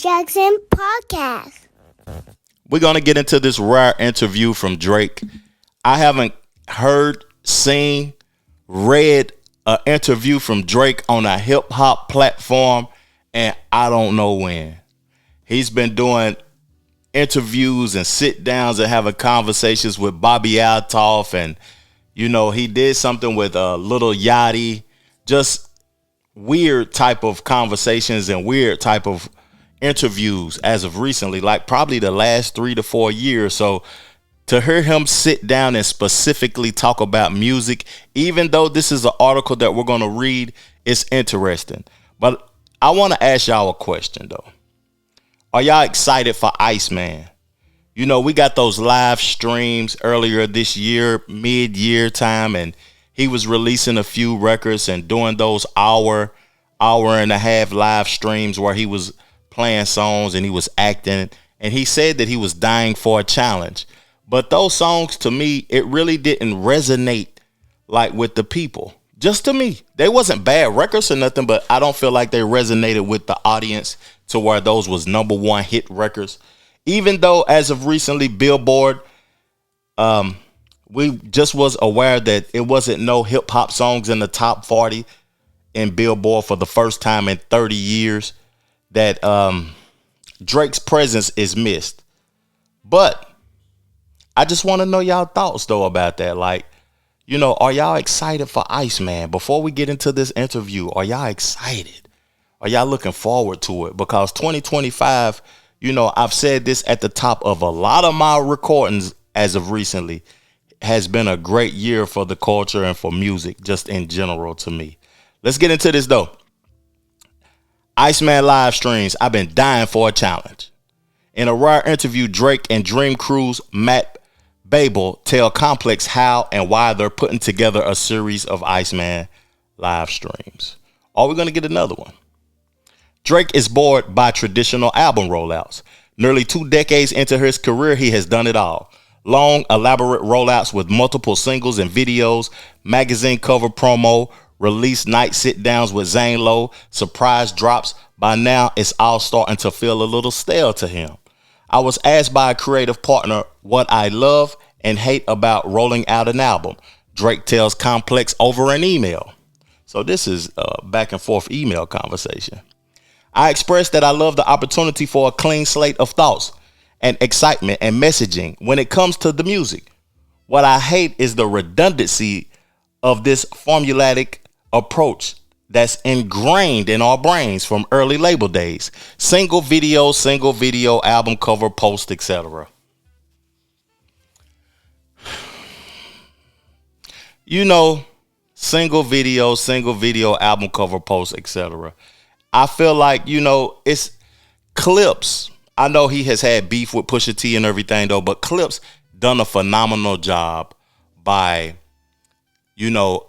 Jackson Podcast. We're going to get into this rare interview from Drake. I haven't heard, seen, read an interview from Drake on a hip hop platform, and I don't know when. He's been doing interviews and sit downs and having conversations with Bobby Altoff, and he did something with Little Yachty. Just weird type of conversations and weird type of interviews as of recently, like probably the last 3 to 4 years. So to hear him sit down and specifically talk about music, even though this is an article that we're going to read, it's interesting. But I want to ask y'all a question though. Are y'all excited for Iceman? We got those live streams earlier this year, mid-year time, and he was releasing a few records and doing those hour and a half live streams where he was playing songs and he was acting. And he said that he was dying for a challenge. But those songs, to me, it really didn't resonate like with the people. Just to me. They wasn't bad records or nothing, but I don't feel like they resonated with the audience to where those was number one hit records. Even though as of recently, Billboard, we just was aware that it wasn't no hip hop songs in the top 40 in Billboard for the first time in 30 years, that Drake's presence is missed. But I just want to know y'all thoughts though about that. Like, are y'all excited for Iceman? Before we get into this interview, are y'all excited? Are y'all looking forward to it? Because 2025, I've said this at the top of a lot of my recordings as of recently, has been a great year for the culture and for music, just in general to me. Let's get into this though. Iceman live streams. I've been dying for a challenge. In a rare interview, Drake and Dream Crew's Matt Babel tell Complex how and why they're putting together a series of Iceman live streams. Are we going to get another one? Drake is bored by traditional album rollouts. Nearly 2 decades into his career, he has done it all. Long, elaborate rollouts with multiple singles and videos, magazine cover promo, release night sit-downs with Zane Lowe, surprise drops. By now, it's all starting to feel a little stale to him. I was asked by a creative partner what I love and hate about rolling out an album. Drake tells Complex over an email. So this is a back and forth email conversation. I expressed that I love the opportunity for a clean slate of thoughts and excitement and messaging when it comes to the music. What I hate is the redundancy of this formulaic approach that's ingrained in our brains from early label days. Single video, album cover, post, etc. Single video, album cover, post, etc. I feel like, it's Clips. I know he has had beef with Pusha T and everything though, but Clips done a phenomenal job by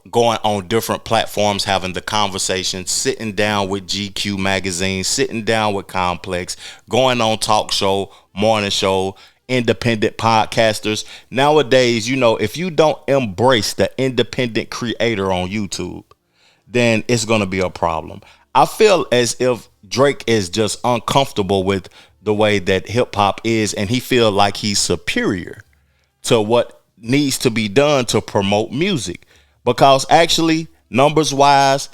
going on different platforms, having the conversation, sitting down with GQ magazine, sitting down with Complex, going on talk show, morning show, independent podcasters. Nowadays, if you don't embrace the independent creator on YouTube, then it's going to be a problem. I feel as if Drake is just uncomfortable with the way that hip hop is, and he feel like he's superior to what needs to be done to promote music. Because actually, numbers wise,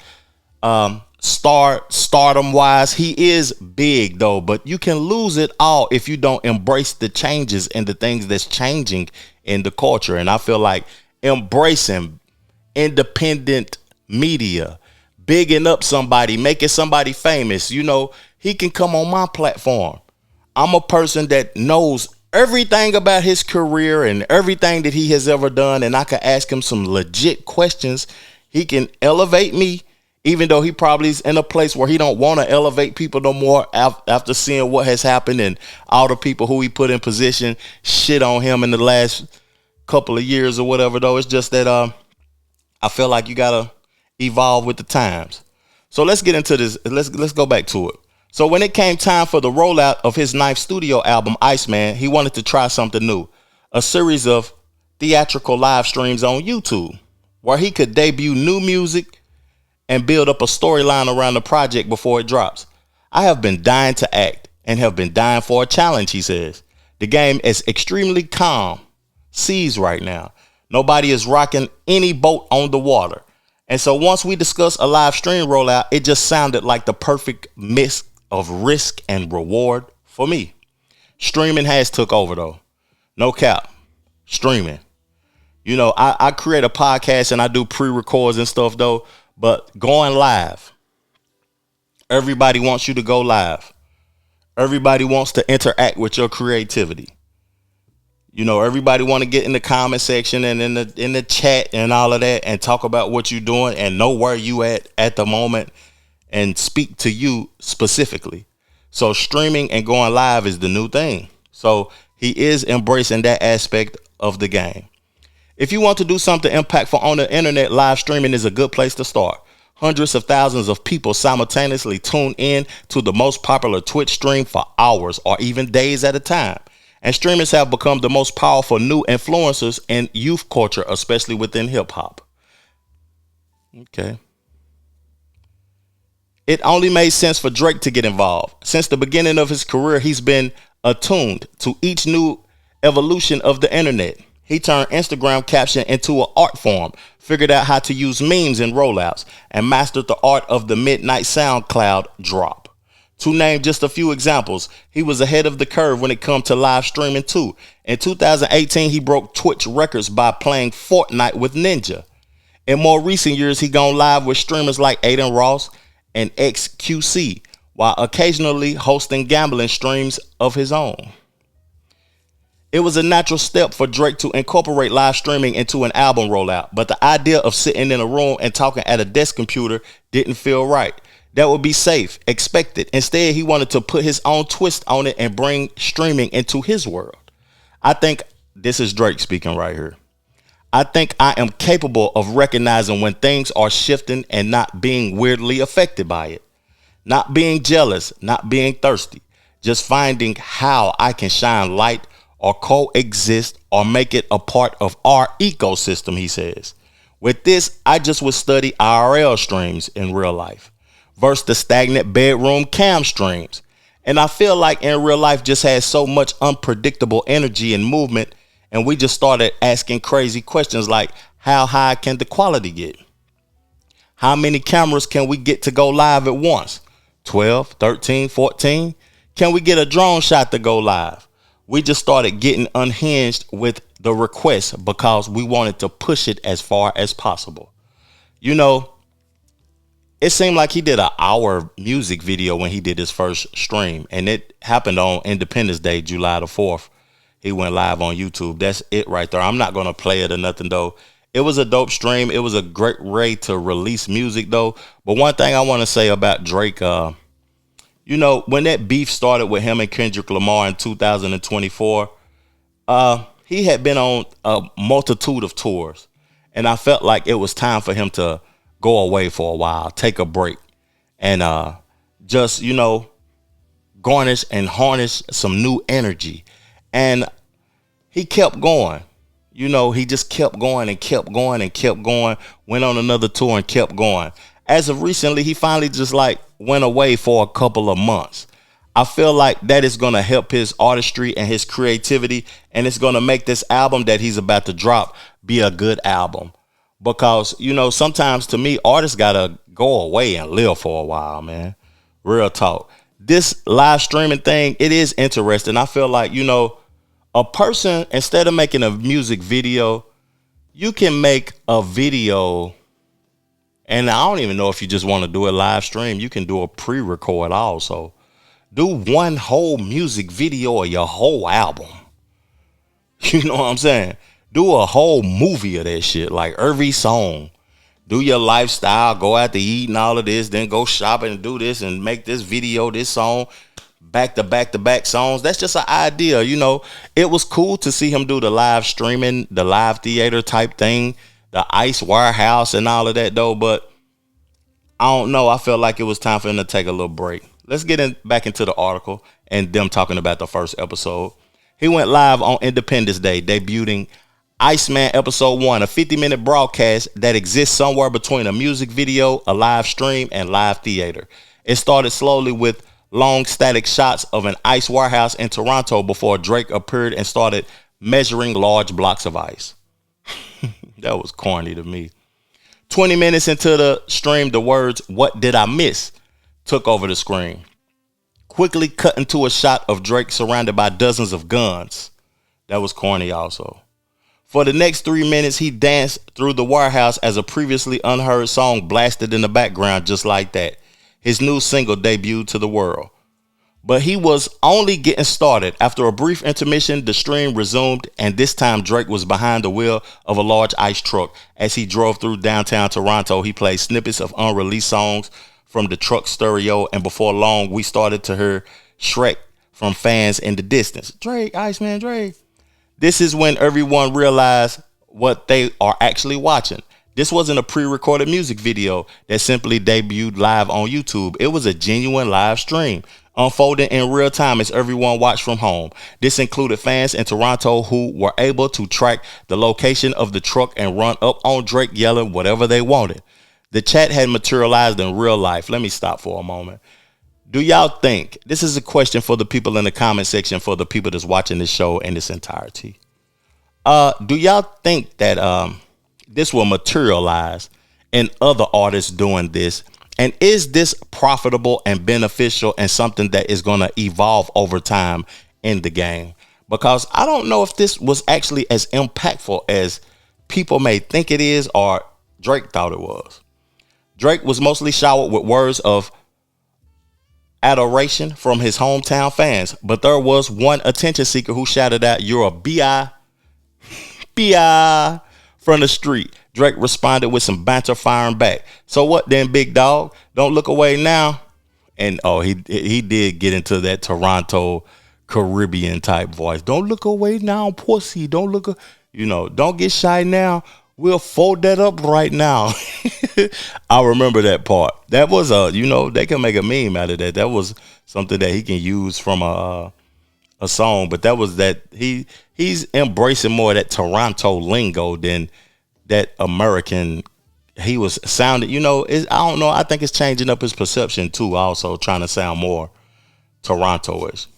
stardom wise, he is big though, but you can lose it all if you don't embrace the changes and the things that's changing in the culture. And I feel like embracing independent media, bigging up somebody, making somebody famous, he can come on my platform. I'm a person that knows everything about his career and everything that he has ever done, and I can ask him some legit questions. He can elevate me, even though he probably is in a place where he don't want to elevate people no more after seeing what has happened and all the people who he put in position shit on him in the last couple of years or whatever. Though it's just that I feel like you gotta evolve with the times. So let's get into this. Let's go back to it. So when it came time for the rollout of his 9th studio album, Iceman, he wanted to try something new, a series of theatrical live streams on YouTube where he could debut new music and build up a storyline around the project before it drops. I have been dying to act and have been dying for a challenge, he says. The game is extremely calm seas right now. Nobody is rocking any boat on the water. And so once we discussed a live stream rollout, it just sounded like the perfect mix of risk and reward for me. Streaming has took over though. No cap. Streaming. You know, I create a podcast and I do pre-records and stuff though, but going live. Everybody wants you to go live. Everybody wants to interact with your creativity. You know, everybody want to get in the comment section and in the chat and all of that and talk about what you're doing and know where you at the moment and speak to you specifically. So streaming and going live is the new thing. So he is embracing that aspect of the game. If you want to do something impactful on the internet, live streaming is a good place to start. Hundreds of thousands of people simultaneously tune in to the most popular Twitch stream for hours or even days at a time. And streamers have become the most powerful new influencers in youth culture, especially within hip hop. Okay. It only made sense for Drake to get involved. Since the beginning of his career, he's been attuned to each new evolution of the internet. He turned Instagram caption into an art form, figured out how to use memes and rollouts, and mastered the art of the midnight SoundCloud drop. To name just a few examples, he was ahead of the curve when it comes to live streaming too. In 2018, he broke Twitch records by playing Fortnite with Ninja. In more recent years, he gone live with streamers like Aiden Ross and XQC, while occasionally hosting gambling streams of his own. It was a natural step for Drake to incorporate live streaming into an album rollout, but the idea of sitting in a room and talking at a desk computer didn't feel right. That would be safe, expected. Instead, he wanted to put his own twist on it and bring streaming into his world. I think this is Drake speaking right here. I think I am capable of recognizing when things are shifting and not being weirdly affected by it. Not being jealous, not being thirsty, just finding how I can shine light or coexist or make it a part of our ecosystem, he says. With this, I just would study IRL streams in real life versus the stagnant bedroom cam streams. And I feel like in real life just has so much unpredictable energy and movement, and we just started asking crazy questions like, how high can the quality get? How many cameras can we get to go live at once? 12, 13, 14? Can we get a drone shot to go live? We just started getting unhinged with the request because we wanted to push it as far as possible. You know, it seemed like he did an hour music video when he did his first stream, and it happened on Independence Day, July the 4th. He went live on YouTube. That's it right there. I'm not going to play it or nothing, though. It was a dope stream. It was a great way to release music, though. But one thing I want to say about Drake, you know, when that beef started with him and Kendrick Lamar in 2024, he had been on a multitude of tours, and I felt like it was time for him to go away for a while, take a break, and just, you know, garnish and harness some new energy. And he kept going. You know, he just kept going and kept going and kept going, went on another tour and kept going. As of recently, he finally just like went away for a couple of months. I feel like that is going to help his artistry and his creativity, and it's going to make this album that he's about to drop be a good album. Because, you know, sometimes to me, artists got to go away and live for a while, man. Real talk. This live streaming thing, it is interesting. I feel like, you know, a person, instead of making a music video, you can make a video. And I don't even know if you just want to do a live stream. You can do a pre-record also. Do one whole music video of your whole album. You know what I'm saying? Do a whole movie of that shit, like every song. Do your lifestyle, go out to eat and all of this, then go shopping and do this and make this video, this song, back to back to back songs. That's just an idea, you know. It was cool to see him do the live streaming, the live theater type thing, the Ice Warehouse and all of that though, but I don't know. I felt like it was time for him to take a little break. Let's get back into the article and them talking about the first episode. He went live on Independence Day, debuting Iceman episode 1, a 50-minute broadcast that exists somewhere between a music video, a live stream, and live theater. It started slowly with long static shots of an ice warehouse in Toronto before Drake appeared and started measuring large blocks of ice. That was corny to me. 20 minutes into the stream, the words, "What did I miss?" took over the screen, quickly cutting to a shot of Drake surrounded by dozens of guns. That was corny also. For the next 3 minutes, he danced through the warehouse as a previously unheard song blasted in the background just like that. His new single debuted to the world. But he was only getting started. After a brief intermission, the stream resumed, and this time Drake was behind the wheel of a large ice truck. As he drove through downtown Toronto, he played snippets of unreleased songs from the truck stereo, and before long, we started to hear Shrek from fans in the distance. Drake, Iceman, Drake. This is when everyone realized what they are actually watching. This wasn't a pre-recorded music video that simply debuted live on YouTube. It was a genuine live stream, unfolding in real time as everyone watched from home. This included fans in Toronto who were able to track the location of the truck and run up on Drake yelling whatever they wanted. The chat had materialized in real life. Let me stop for a moment. Do y'all think, this is a question for the people in the comment section, for the people that's watching this show in its entirety. Do y'all think that this will materialize in other artists doing this? And is this profitable and beneficial and something that is going to evolve over time in the game? Because I don't know if this was actually as impactful as people may think it is or Drake thought it was. Drake was mostly showered with words of adoration from his hometown fans, but there was one attention seeker who shouted out, "You're a B.I. from the street." Drake responded with some banter firing back. "So what then, big dog? Don't look away now." And he did get into that Toronto Caribbean type voice. "Don't look away now, pussy. Don't look, don't get shy now. We'll fold that up right now." I remember that part. That was they can make a meme out of that. That was something that he can use from a song. But that was that he's embracing more of that Toronto lingo than that American. He was sounding, I don't know. I think it's changing up his perception too. Also trying to sound more Toronto-ish.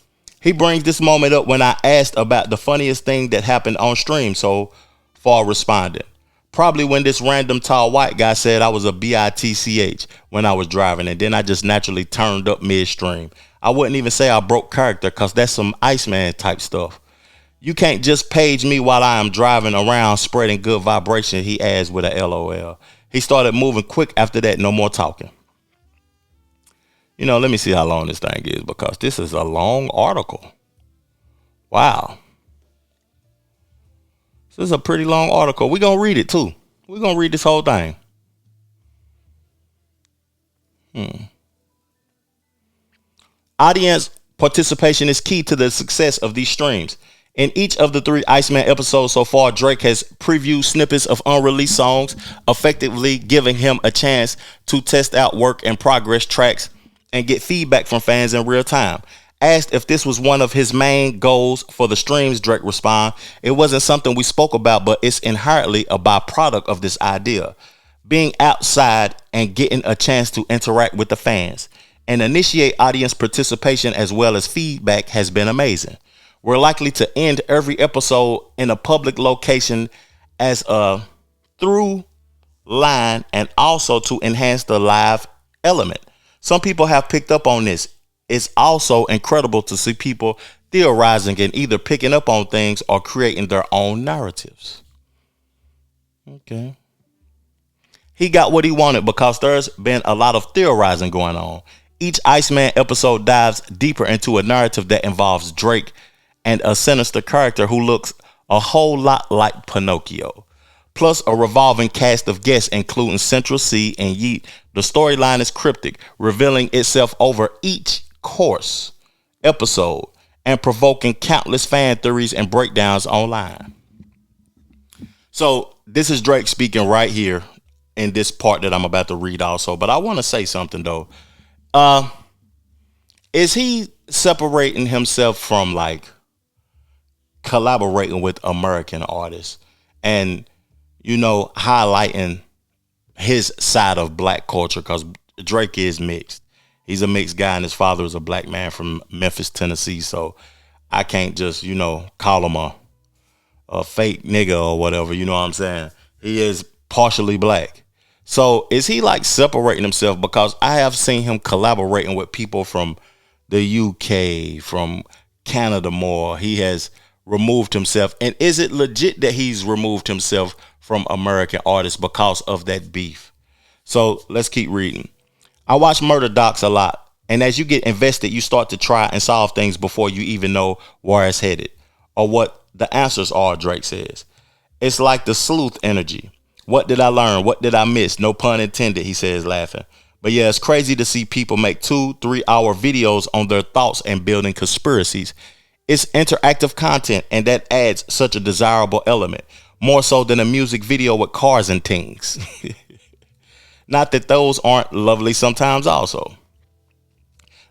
He brings this moment up when I asked about the funniest thing that happened on stream. So far responded, probably when this random tall white guy said I was a bitch when I was driving, and then I just naturally turned up midstream. I wouldn't even say I broke character because that's some Iceman type stuff. You can't just page me while I am driving around spreading good vibration, he adds with a LOL. He started moving quick after that, no more talking. Let me see how long this thing is because this is a long article. Wow. This is a pretty long article. We're going to read it too. We're going to read this whole thing. Audience participation is key to the success of these streams. In each of the 3 Iceman episodes so far, Drake has previewed snippets of unreleased songs, effectively giving him a chance to test out work in progress tracks and get feedback from fans in real time. Asked if this was one of his main goals for the streams, Drake responded, "It wasn't something we spoke about, but it's inherently a byproduct of this idea. Being outside and getting a chance to interact with the fans and initiate audience participation as well as feedback has been amazing. We're likely to end every episode in a public location as a through line and also to enhance the live element. Some people have picked up on this. It's also incredible to see people theorizing and either picking up on things or creating their own narratives." Okay. He got what he wanted because there's been a lot of theorizing going on. Each Iceman episode dives deeper into a narrative that involves Drake and a sinister character who looks a whole lot like Pinocchio. Plus a revolving cast of guests including Central C and Yeet. The storyline is cryptic, revealing itself over each course episode and provoking countless fan theories and breakdowns online. So this is Drake speaking right here in this part that I'm about to read also. But I want to say something though. Is he separating himself from like collaborating with American artists and, highlighting his side of black culture? Because Drake is mixed. He's a mixed guy, and his father is a black man from Memphis, Tennessee. So I can't just, call him a fake nigga or whatever. You know what I'm saying? He is partially black. So is he like separating himself? Because I have seen him collaborating with people from the UK, from Canada more. He has removed himself. And is it legit that he's removed himself from American artists because of that beef? So let's keep reading. I watch murder docs a lot. And as you get invested, you start to try and solve things before you even know where it's headed or what the answers are, Drake says. It's like the sleuth energy. What did I learn? What did I miss? No pun intended, he says, laughing. But yeah, it's crazy to see people make 2-3 hour videos on their thoughts and building conspiracies. It's interactive content, and that adds such a desirable element, more so than a music video with cars and things. Not that those aren't lovely sometimes also.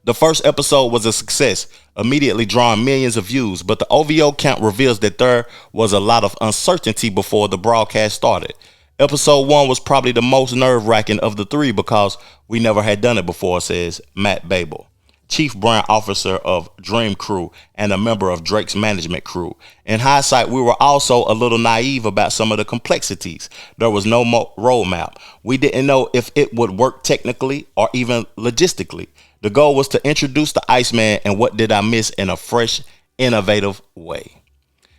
The first episode was a success, immediately drawing millions of views, but the OVO count reveals that there was a lot of uncertainty before the broadcast started. Episode 1 was probably the most nerve-wracking of the three because we never had done it before, says Matt Babel, chief brand officer of Dream Crew and a member of Drake's management crew. In hindsight, we were also a little naive about some of the complexities. There was no roadmap. We didn't know if it would work technically or even logistically. The goal was to introduce the Iceman and what did I miss in a fresh, innovative way.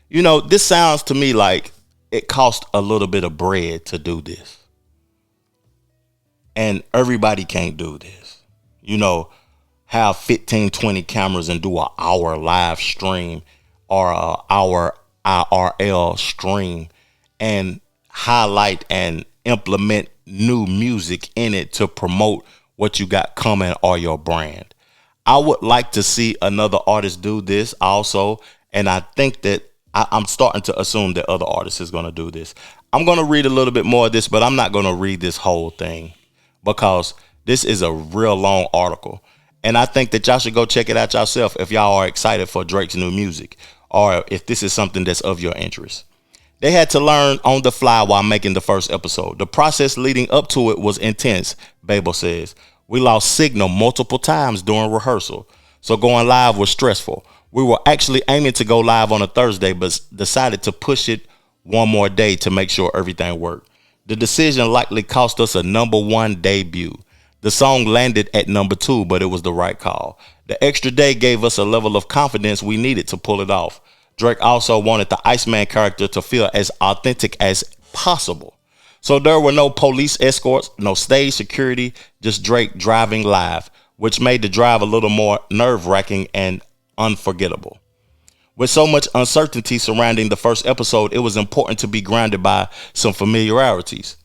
This sounds to me like it cost a little bit of bread to do this. And everybody can't do this. Have 15, 20 cameras and do an hour live stream or an hour IRL stream and highlight and implement new music in it to promote what you got coming or your brand. I would like to see another artist do this also. And I think that I'm starting to assume that other artists is going to do this. I'm going to read a little bit more of this, but I'm not going to read this whole thing because this is a real long article. And I think that y'all should go check it out yourself if y'all are excited for Drake's new music or if this is something that's of your interest. They had to learn on the fly while making the first episode. The process leading up to it was intense, Babel says. We lost signal multiple times during rehearsal, so going live was stressful. We were actually aiming to go live on a Thursday, but decided to push it one more day to make sure everything worked. The decision likely cost us a #1 debut. The song landed at #2, but it was the right call. The extra day gave us a level of confidence we needed to pull it off. Drake also wanted the Iceman character to feel as authentic as possible. So there were no police escorts, no stage security, just Drake driving live, which made the drive a little more nerve-wracking and unforgettable. With so much uncertainty surrounding the first episode, it was important to be grounded by some familiarities,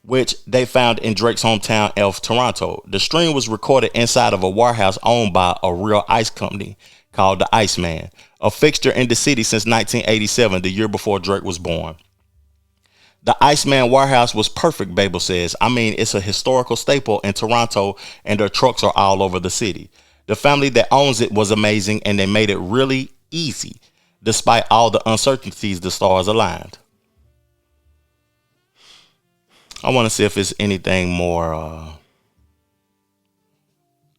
which they found in Drake's hometown of Toronto. The stream was recorded inside of a warehouse owned by a real ice company called the Iceman, a fixture in the city since 1987, the year before Drake was born. The Iceman warehouse was perfect, Babel says. I mean, it's a historical staple in Toronto and their trucks are all over the city. The family that owns it was amazing and they made it really easy. Despite all the uncertainties, the stars aligned. I want to see if it's anything more.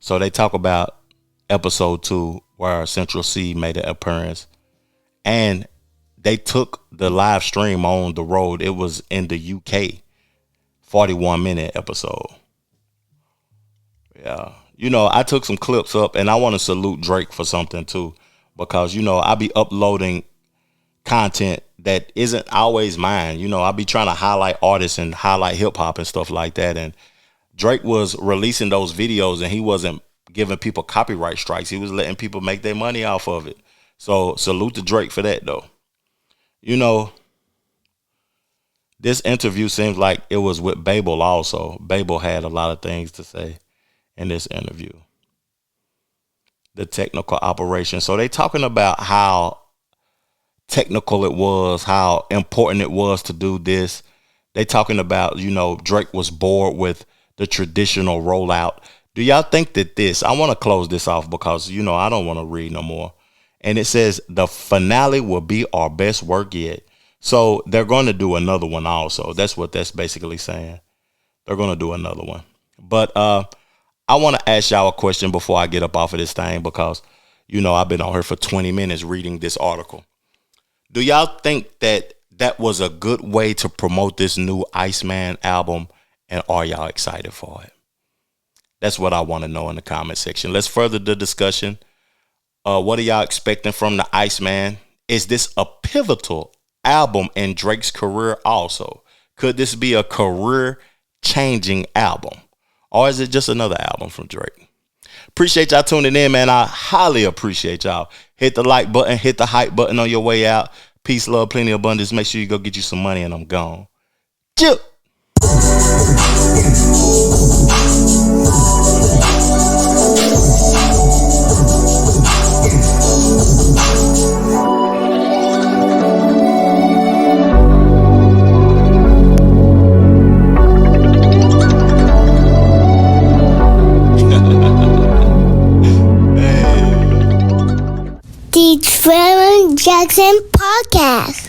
So they talk about episode 2 where Central C made an appearance and they took the live stream on the road. It was in the UK, 41-minute episode. Yeah. I took some clips up and I want to salute Drake for something too, because, I be uploading content that isn't always mine. I be trying to highlight artists and highlight hip hop and stuff like that. And Drake was releasing those videos and he wasn't giving people copyright strikes. He was letting people make their money off of it. So salute to Drake for that though. This interview seems like it was with Babel also. Babel had a lot of things to say in this interview. The technical operation. So they talking about how technical it was, how important it was to do this. They talking about, Drake was bored with the traditional rollout. Do y'all think that I want to close this off because, I don't want to read no more. And it says the finale will be our best work yet. So they're going to do another one also. That's what that's basically saying. They're going to do another one. But I want to ask y'all a question before I get up off of this thing because, I've been on here for 20 minutes reading this article. Do y'all think that was a good way to promote this new Iceman album? And are y'all excited for it? That's what I want to know in the comment section. Let's further the discussion. What are y'all expecting from the Iceman? Is this a pivotal album in Drake's career also? Could this be a career-changing album? Or is it just another album from Drake? Appreciate y'all tuning in, man. I highly appreciate y'all. Hit the like button, hit the hype button on your way out. Peace, love, plenty of abundance. Make sure you go get you some money and I'm gone. Chill. The Trevor Jackson Podcast.